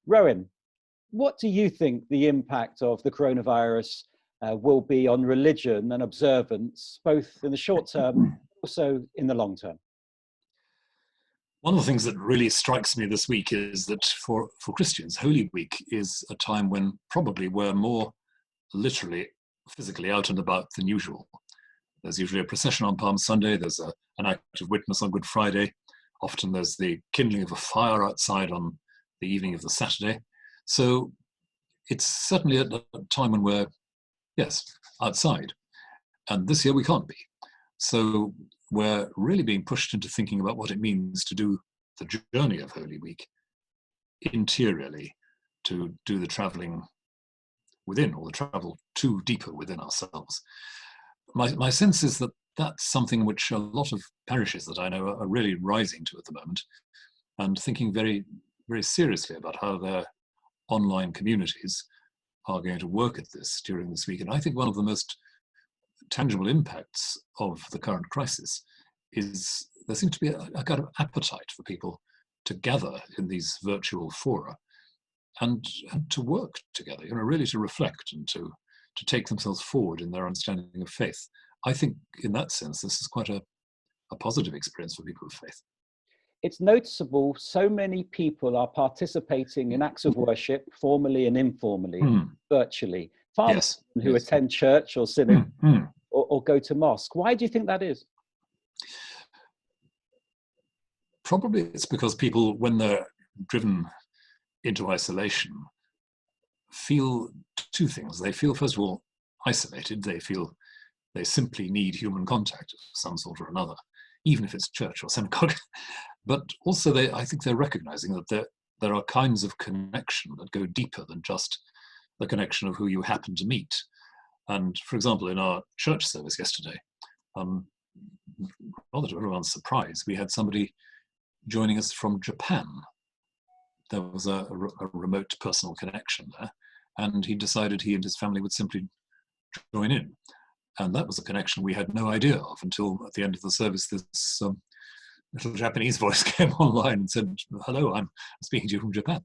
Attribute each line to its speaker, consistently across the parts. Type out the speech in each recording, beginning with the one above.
Speaker 1: Rowan, what do you think the impact of the coronavirus will be on religion and observance, both in the short term, also in the long term?
Speaker 2: One of the things that really strikes me this week is that for Christians, Holy Week is a time when probably we're more literally, physically out and about than usual. There's usually a procession on Palm Sunday, there's an act of witness on Good Friday, often there's the kindling of a fire outside on the evening of the Saturday. So it's certainly a time when we're, yes, outside. And this year we can't be. So we're really being pushed into thinking about what it means to do the journey of Holy Week interiorly, to do the travelling within, or the travel to deeper within ourselves. My sense is that that's something which a lot of parishes that I know are really rising to at the moment, and thinking very, very seriously about how their online communities are going to work at this during this week. And I think one of the most tangible impacts of the current crisis is there seems to be a kind of appetite for people to gather in these virtual fora and to work together, really to reflect and to take themselves forward in their understanding of faith. I think in that sense, this is quite a positive experience for people of faith.
Speaker 1: It's noticeable so many people are participating in acts of worship, formally and informally, virtually. Far more who attend church or synod or go to mosque. Why do you think that is?
Speaker 2: Probably it's because people, when they're driven into isolation, feel two things. They feel, first of all, isolated. They feel they simply need human contact of some sort or another, even if it's church or synagogue. But also, I think they're recognizing that there are kinds of connection that go deeper than just the connection of who you happen to meet. And for example, in our church service yesterday, rather to everyone's surprise, we had somebody joining us from Japan. There was a remote personal connection there, and he decided he and his family would simply join in. And that was a connection we had no idea of until at the end of the service, this little Japanese voice came online and said, "Hello, I'm speaking to you from Japan."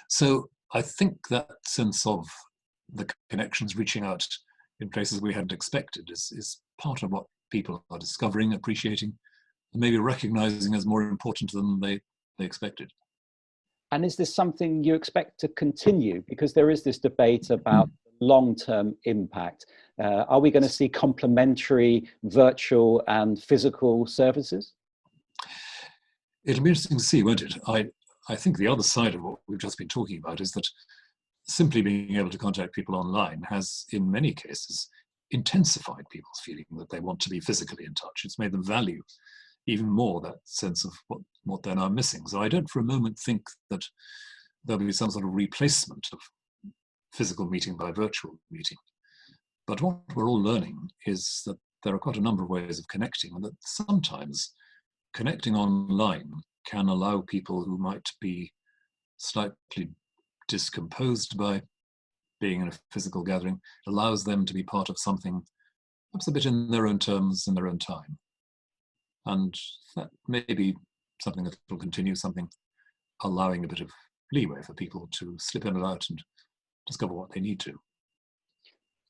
Speaker 2: So I think that sense of the connections reaching out in places we hadn't expected is part of what people are discovering, appreciating, and maybe recognizing as more important than they expected.
Speaker 1: And is this something you expect to continue? Because there is this debate about long-term impact. Are we going to see complementary virtual and physical services?
Speaker 2: It'll be interesting to see, won't it? I think the other side of what we've just been talking about is that simply being able to contact people online has, in many cases, intensified people's feeling that they want to be physically in touch. It's made them value even more that sense of what they're now missing. So I don't for a moment think that there'll be some sort of replacement of physical meeting by virtual meeting. But what we're all learning is that there are quite a number of ways of connecting, and that sometimes connecting online can allow people who might be slightly discomposed by being in a physical gathering, allows them to be part of something perhaps a bit in their own terms, in their own time. And that may be something that will continue, something allowing a bit of leeway for people to slip in and out and discover what they need to.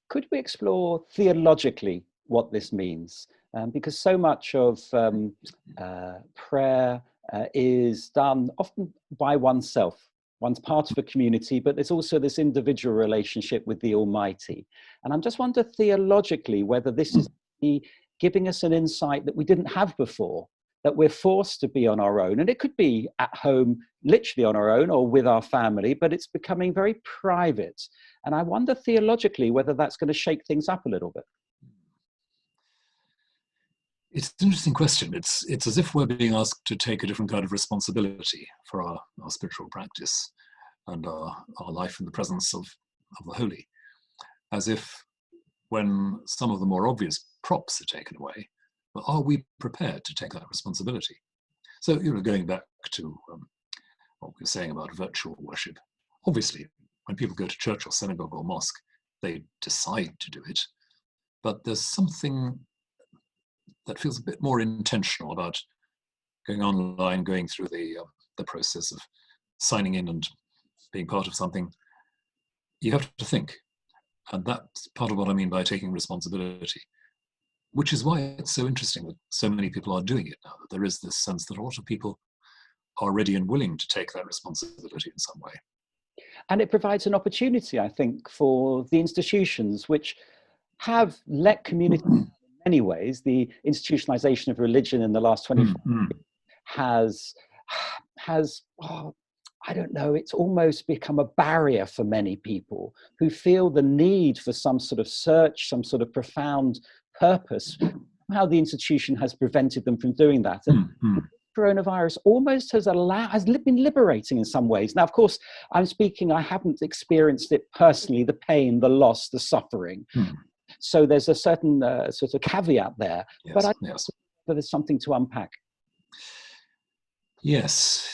Speaker 1: Could we explore theologically what this means? Because so much of prayer is done often by oneself. One's part of a community, but there's also this individual relationship with the Almighty. And I'm just wondering theologically whether this is giving us an insight that we didn't have before, that we're forced to be on our own. And it could be at home, literally on our own or with our family, but it's becoming very private. And I wonder theologically whether that's going to shake things up a little bit.
Speaker 2: It's an interesting question. It's as if we're being asked to take a different kind of responsibility for our spiritual practice and our life in the presence of the holy. As if when some of the more obvious props are taken away, well, are we prepared to take that responsibility? So, going back to what we were saying about virtual worship, obviously, when people go to church or synagogue or mosque, they decide to do it. But there's something that feels a bit more intentional about going online, going through the process of signing in and being part of something, you have to think. And that's part of what I mean by taking responsibility, which is why it's so interesting that so many people are doing it now, that there is this sense that a lot of people are ready and willing to take that responsibility in some way.
Speaker 1: And it provides an opportunity, I think, for the institutions which have let communities, in many ways, the institutionalization of religion in the last 25 years has I don't know, it's almost become a barrier for many people who feel the need for some sort of search, some sort of profound purpose. How the institution has prevented them from doing that. And coronavirus almost has been liberating in some ways. Now, of course, I haven't experienced it personally, the pain, the loss, the suffering. So there's a certain sort of caveat there.
Speaker 2: Yes,
Speaker 1: but I think
Speaker 2: yes.
Speaker 1: there's something to unpack.
Speaker 2: Yes.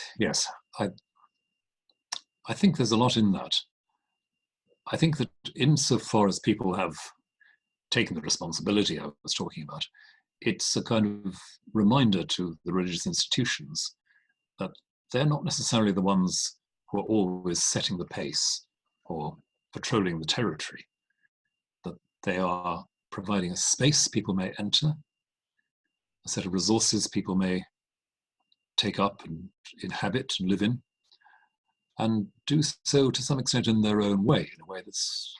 Speaker 2: I think there's a lot in that. I think that insofar as people have taken the responsibility I was talking about, it's a kind of reminder to the religious institutions that they're not necessarily the ones who are always setting the pace or patrolling the territory, that they are providing a space people may enter, a set of resources people may take up and inhabit and live in, and do so to some extent in their own way, in a way that's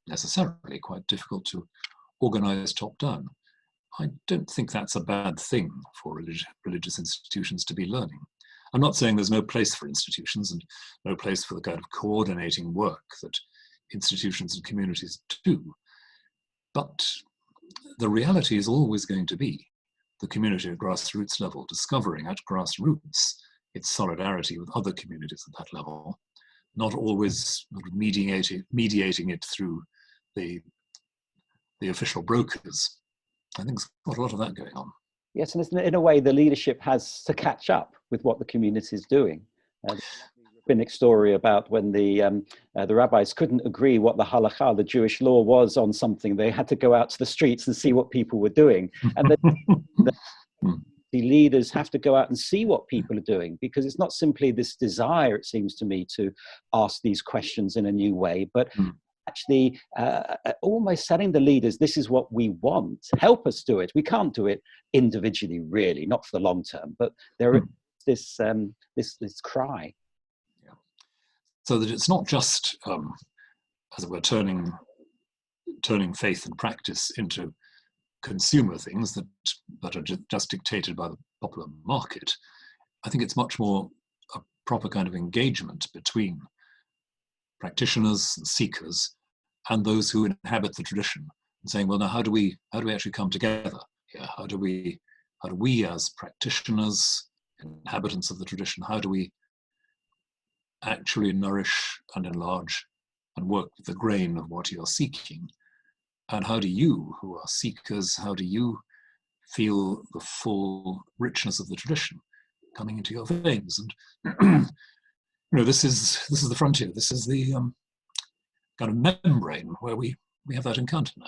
Speaker 2: necessarily quite difficult to organize top down. I don't think that's a bad thing for religious institutions to be learning. I'm not saying there's no place for institutions and no place for the kind of coordinating work that institutions and communities do. But the reality is always going to be the community at grassroots level, discovering at grassroots its solidarity with other communities at that level, not always mediating it through the official brokers. I think there's got a lot of that going on.
Speaker 1: Yes, and in a way, the leadership has to catch up with what the community is doing. The rabbinic story about when the rabbis couldn't agree what the halakha, the Jewish law, was on something, they had to go out to the streets and see what people were doing. And the leaders have to go out and see what people are doing, because it's not simply this desire, it seems to me, to ask these questions in a new way, but actually almost telling the leaders, this is what we want, help us do it. We can't do it individually, really, not for the long term, but there is this cry.
Speaker 2: Yeah. So that it's not just, as it were, turning faith and practice into consumer things that are just dictated by the popular market. I think it's much more a proper kind of engagement between practitioners and seekers and those who inhabit the tradition, and saying, well, now how do we actually come together here? How do we as practitioners, inhabitants of the tradition, how do we actually nourish and enlarge and work with the grain of what you're seeking? And how do you, who are seekers, how do you feel the full richness of the tradition coming into your veins? And this is the frontier. This is the kind of membrane where we have that encounter now.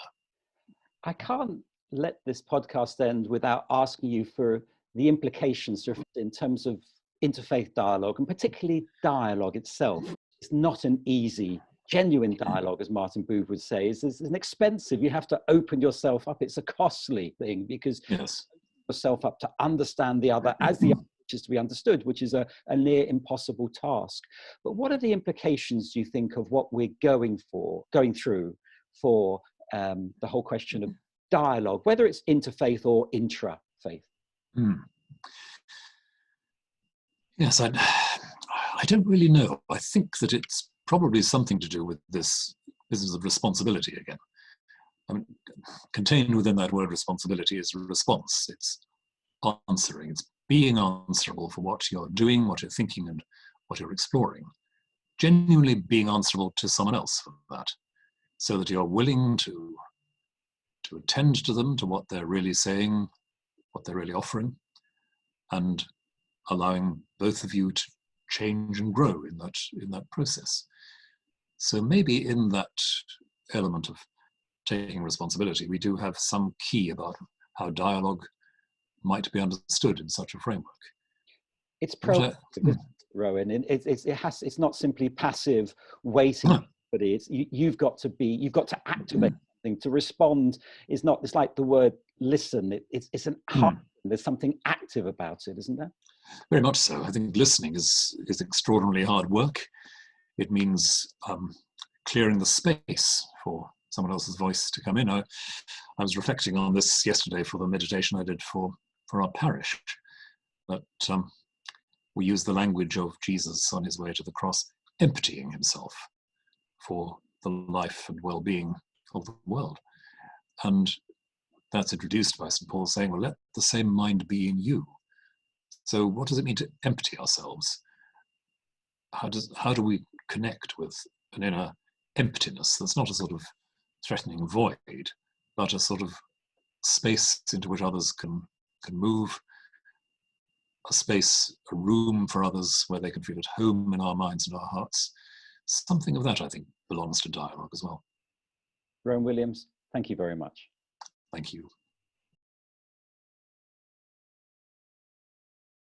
Speaker 1: I can't let this podcast end without asking you for the implications in terms of interfaith dialogue, and particularly dialogue itself. It's not an easy, genuine dialogue, as Martin Booth would say. It's an expensive, you have to open yourself up. It's a costly thing, because you open yourself up to understand the other as the other is to be understood, which is a near impossible task. But what are the implications, do you think, of what we're going through for the whole question of dialogue, whether it's interfaith or intra-faith?
Speaker 2: Yes, I don't really know. I think that it's probably something to do with this business of responsibility again. I mean, contained within that word responsibility is response. It's answering. It's being answerable for what you're doing, what you're thinking, and what you're exploring. Genuinely being answerable to someone else for that, so that you're willing to attend to them, to what they're really saying, what they're really offering, and allowing both of you to change and grow in that process. So maybe in that element of taking responsibility, we do have some key about how dialogue might be understood in such a framework.
Speaker 1: It's proactive. Rowan. And it's not simply passive waiting.
Speaker 2: No.
Speaker 1: But you've got to activate something. To respond is not. It's like the word listen. It's an hard. There's something active about it, isn't there?
Speaker 2: Very much so. I think listening is extraordinarily hard work. It means clearing the space for someone else's voice to come in. I was reflecting on this yesterday for the meditation I did for our parish, that we use the language of Jesus on his way to the cross, emptying himself for the life and well-being of the world. And that's introduced by St. Paul saying, well, let the same mind be in you. So what does it mean to empty ourselves? How do we connect with an inner emptiness that's not a sort of threatening void, but a sort of space into which others can move, a space, a room for others where they can feel at home in our minds and our hearts. Something of that, I think, belongs to dialogue as well.
Speaker 1: Rowan Williams, thank you very much.
Speaker 2: Thank you.